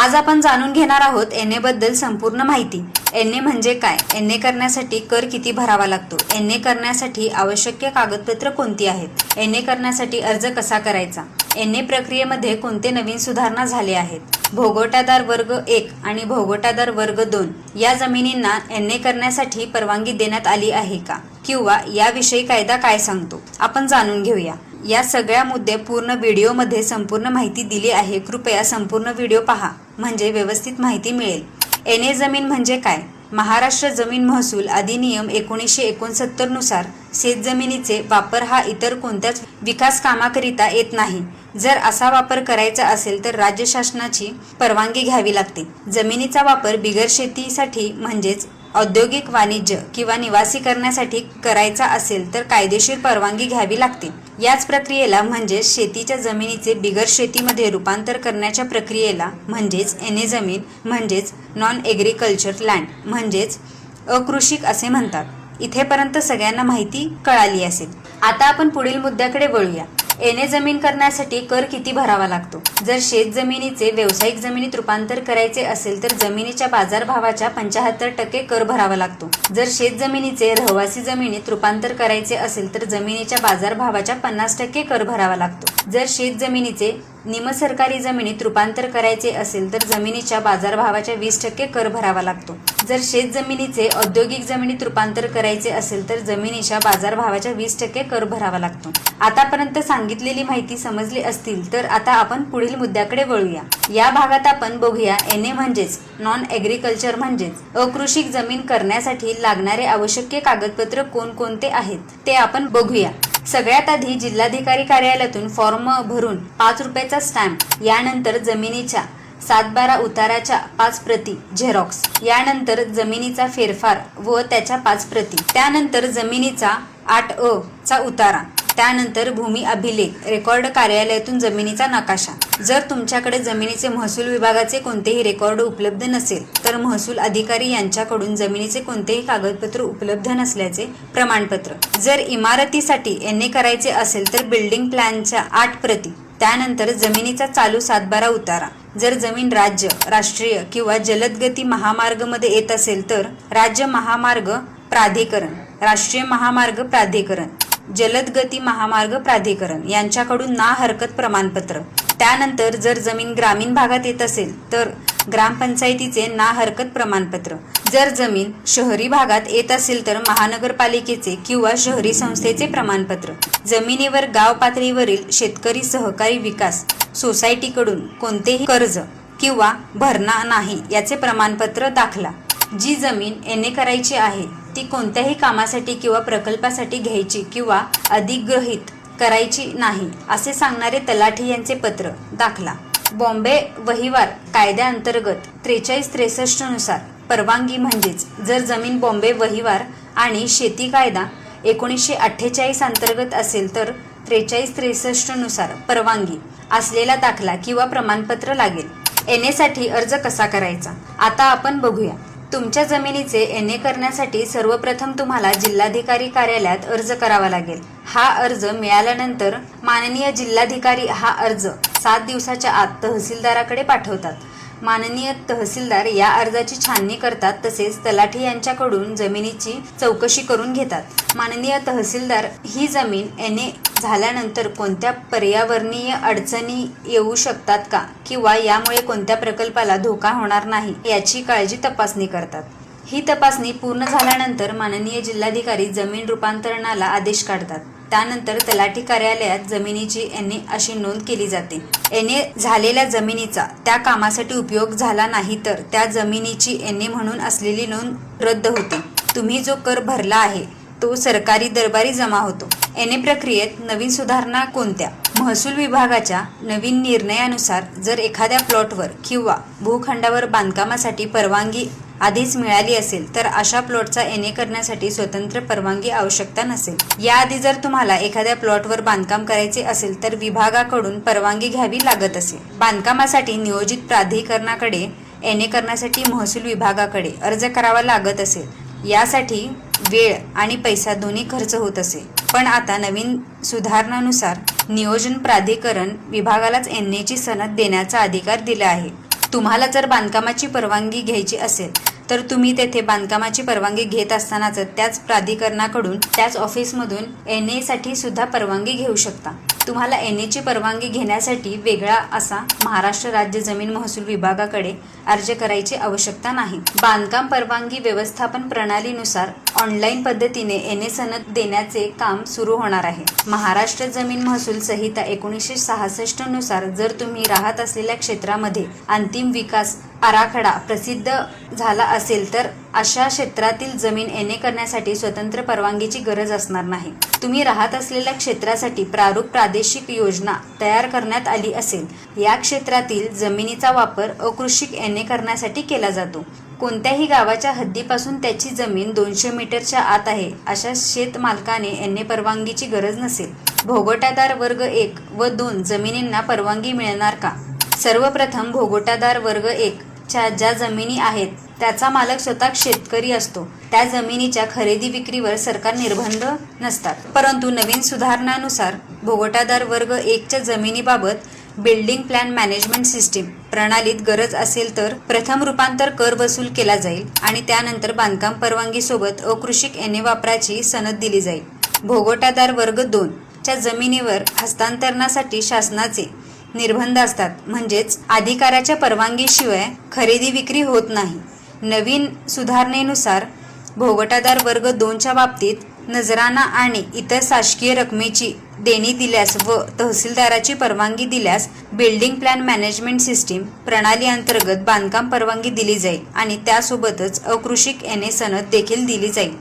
आज आपण जाणून घेणार आहोत एनए बद्दल संपूर्ण माहिती। एनए म्हणजे काय, एनए करण्यासाठी कर किती भरावा लागतो, एनए करण्यासाठी आवश्यक कागदपत्र कोणती आहेत, एनए करण्यासाठी अर्ज कसा करायचा, एनए प्रक्रियेमध्ये कोणते नवीन सुधारणा झाले आहेत, भोगोटादार वर्ग 1 आणि भोगोटादार वर्ग 2 या जमिनींना एनए करण्यासाठी परवानगी देण्यात आली आहे का, किंवा याविषयी कायदा काय सांगतो, आपण जाणून घेऊया। या सगळ्या मुद्दे पूर्ण व्हिडिओमध्ये संपूर्ण माहिती दिली आहे। कृपया संपूर्ण व्हिडिओ पहा म्हणजे व्यवस्थित माहिती मिळेल। एनए जमीन म्हणजे काय? महाराष्ट्र जमीन महसूल अधिनियम 1969 नुसार शेतजमिनीचे वापर हा इतर कोणत्याच विकास कामाकरिता येत नाही। जर असा वापर करायचा असेल तर राज्य शासनाची परवानगी घ्यावी लागते। जमिनीचा वापर बिगर शेतीसाठी म्हणजेच औद्योगिक, वाणिज्य किंवा निवासी करण्यासाठी करायचा असेल तर कायदेशीर परवानगी घ्यावी लागते। याच प्रक्रियेला म्हणजेच शेतीच्या जमिनीचे बिगर शेतीमध्ये रूपांतर करण्याच्या प्रक्रियेला म्हणजेच एनए जमीन म्हणजेच नॉन एग्रीकल्चर लँड म्हणजेच अकृषिक असे म्हणतात। इथेपर्यंत सगळ्यांना माहिती कळाली असेल। आता आपण पुढील मुद्द्याकडे वळूया। एनए जमीन करण्यासाठी कर किती भरावा लागतो? जर शेत जमिनीचे व्यावसायिक जमिनीत रूपांतर करायचे असेल तर जमिनीच्या बाजारभावाच्या 75% कर भरावा लागतो। जर शेत जमिनीचे रहिवासी जमिनीत रूपांतर करायचे असेल तर जमिनीच्या बाजारभावाच्या 50% कर भरावा लागतो। जर शेत जमिनीचे निमसरकारी जमिनीत रूपांतर करायचे असेल तर जमिनीच्या बाजारभावाच्या 20% कर भरावा लागतो। जर शेत जमिनीचे औद्योगिक जमिनीत रूपांतर करायचे असेल तर जमिनीच्या बाजारभावाच्या 20% कर भरावा लागतो। आतापर्यंत सांगितलेली माहिती समजली असतील तर आता आपण पुढील मुद्द्याकडे वळूया। या भागात आपण बघूया एनए म्हणजेच नॉन एग्रीकल्चर म्हणजेच अकृषिक जमीन करण्यासाठी लागणारे आवश्यक कागदपत्र कोणकोणते आहेत ते आपण बघूया। सगळ्यात आधी जिल्हाधिकारी कार्यालयातून फॉर्म भरून 5 रुपयाचा स्टॅम्प, यानंतर जमिनीच्या 7/12 उताराच्या 5 प्रती झेरॉक्स, यानंतर जमिनीचा फेरफार व त्याच्या 5 प्रती, त्यानंतर जमिनीचा 8A चा उतारा, त्यानंतर भूमी अभिलेख रेकॉर्ड कार्यालयातून जमिनीचा नकाशा। जर तुमच्याकडे जमिनीचे महसूल विभागाचे कोणतेही रेकॉर्ड उपलब्ध नसेल तर महसूल अधिकारी यांच्याकडून जमिनीचे कोणतेही कागदपत्र उपलब्ध नसल्याचे प्रमाणपत्र। जर इमारतीसाठी एनए करायचे असेल तर बिल्डिंग प्लॅनच्या 8 प्रती, त्यानंतर जमिनीचा चालू 7/12 उतारा। जर जमीन राज्य, राष्ट्रीय किंवा जलदगती महामार्गमध्ये येत असेल तर राज्य महामार्ग प्राधिकरण, राष्ट्रीय महामार्ग प्राधिकरण, जलदगती महामार्ग प्राधिकरण यांच्याकडून ना हरकत प्रमाणपत्र। त्यानंतर जर जमीन ग्रामीण भागात येत असेल तर ग्रामपंचायतीचे ना हरकत प्रमाणपत्र। जर जमीन शहरी भागात येत असेल तर महानगरपालिकेचे किंवा शहरी संस्थेचे प्रमाणपत्र। जमिनीवर गाव पातळीवरील शेतकरी सहकारी विकास सोसायटीकडून कोणतेही कर्ज किंवा भरणा नाही याचे प्रमाणपत्र दाखला। जी जमीन एनए करायची आहे ती कोणत्याही कामासाठी किंवा प्रकल्पासाठी घ्यायची किंवा अधिग्रहित करायची नाही असे सांगणारे तलाठी यांचे पत्र दाखला। बॉम्बे वहिवार कायद्याअंतर्गत 4363 नुसार परवानगी म्हणजेच जर जमीन बॉम्बे वहिवार आणि शेती कायदा 1948 अंतर्गत असेल तर 4363 नुसार परवानगी असलेला दाखला किंवा प्रमाणपत्र लागेल। एनए साठी अर्ज कसा करायचा आता आपण बघूया। तुमच्या जमिनीचे एनए करण्यासाठी सर्वप्रथम तुम्हाला जिल्हाधिकारी कार्यालयात अर्ज करावा लागेल। हा अर्ज मिळाल्यानंतर माननीय जिल्हाधिकारी हा अर्ज 7 दिवसाच्या आत तहसीलदाराकडे पाठवतात। माननीय तहसीलदार या अर्जाची छाननी करतात तसेच तलाठी यांच्याकडून जमिनीची चौकशी करून घेतात। माननीय तहसीलदार ही जमीन एनए झाल्यानंतर कोणत्या पर्यावरणीय अडचणी येऊ शकतात का किंवा यामुळे कोणत्या प्रकल्पाला धोका होणार नाही याची काळजी तपासणी करतात। ही तपासणी पूर्ण झाल्यानंतर माननीय जिल्हाधिकारी जमीन रूपांतरणाला आदेश काढतात। त्यानंतर तलाठी कार्यालयात जमिनीची एनए अशी नोंद केली जाते। एनए झालेल्या जमिनीचा त्या कामासाठी उपयोग झाला नाही तर त्या जमिनीची एनए म्हणून असलेली नोंद रद्द होते। तुम्ही जो कर भरला आहे तो सरकारी दरबारी जमा होतो। एनए प्रक्रियेत नवीन सुधारणा कोणत्या? महसूल विभागाच्या नवीन निर्णयानुसार जर एखाद्या प्लॉटवर किंवा भूखंडावर बांधकामासाठी परवानगी आधीच मिळाली असेल तर अशा प्लॉटचा एनए करण्यासाठी स्वतंत्र परवानगी आवश्यकता नसेल। याआधी जर तुम्हाला एखाद्या प्लॉटवर बांधकाम करायचे असेल तर विभागाकडून परवानगी घ्यावी लागत असेल। बांधकामासाठी नियोजित प्राधिकरणाकडे एनए करण्यासाठी महसूल विभागाकडे अर्ज करावा लागत असेल। यासाठी वेळ आणि पैसा दोन्ही खर्च होत असे। पण आता नवीन सुधारणानुसार नियोजन प्राधिकरण विभागालाच एनएची सनद देण्याचा अधिकार दिला आहे। तुम्हाला जर बांधकामाची परवानगी घ्यायची असेल तर तुम्ही तेथे बांधकामाची परवानगी घेत असतानाच त्याच प्राधिकरणाकडून त्याच ऑफिसमधून NA साठी सुद्धा परवानगी घेऊ शकता. तुम्हाला NA ची परवानगी घेण्यासाठी वेगळा असा महाराष्ट्र राज्य जमीन महसूल विभागाकडे अर्ज करायची आवश्यकता नाही. बांधकाम परवानगी व्यवस्थापन प्रणालीनुसार ऑनलाईन पद्धतीने NA सनद देण्याचे काम सुरू होणार आहे. महाराष्ट्र जमीन महसूल संहिता 1966 नुसार जर तुम्ही राहत असलेल्या क्षेत्रामध्ये अंतिम विकास आराखडा प्रसिद्ध झाला असेल तर अशा क्षेत्रातील जमीन NA करण्यासाठी स्वतंत्र परवानगीची गरज असणार नाही. तुम्ही राहत असलेल्या क्षेत्रासाठी प्रारूप प्रादेशिक योजना तयार करण्यात आली असेल. या क्षेत्रातील जमिनीचा वापर अकृषिक NA करण्यासाठी केला जातो. कोणत्याही गावाच्या हद्दीपासून त्याची जमीन 200 मीटरच्या आत आहे अशा शेत मालकाने NA परवानगीची गरज नसेल. भोगोटादार वर्ग 1 व 2 जमिनींना परवानगी मिळणार का? सर्वप्रथम भोगोटादार वर्ग 1 च्या ज्या जमिनी आहेत त्याचा मालक स्वतः शेतकरी असतो. त्या जमिनीच्या खरेदी विक्रीवर सरकार निर्बंध नसतात. परंतु नवीन सुधारणानुसार भोगोटादार वर्ग 1 च्या जमिनीबाबत बिल्डिंग प्लॅन मॅनेजमेंट सिस्टीम प्रणालीत गरज असेल तर प्रथम रूपांतर कर वसूल केला जाईल आणि त्यानंतर बांधकाम परवानगी सोबत अकृषिक NA वापराची सनद दिली जाईल. भोगोटादार वर्ग 2 च्या जमिनीवर हस्तांतरणासाठी शासनाचे निर्बंध असतात. म्हणजेच अधिकाऱ्याच्या परवानगीशिवाय खरेदी विक्री होत नाही. नवीन सुधारणेनुसार भोगोटादार वर्ग 2 च्या बाबतीत नजराना आणि इतर शासकीय रकमेची देणी दिल्यास व तहसीलदाराची परवानगी दिल्यास बिल्डिंग प्लॅन मॅनेजमेंट सिस्टीम प्रणाली अंतर्गत बांधकाम परवानगी दिली जाईल आणि त्यासोबतच अकृषिक NA सनद देखील दिली जाईल.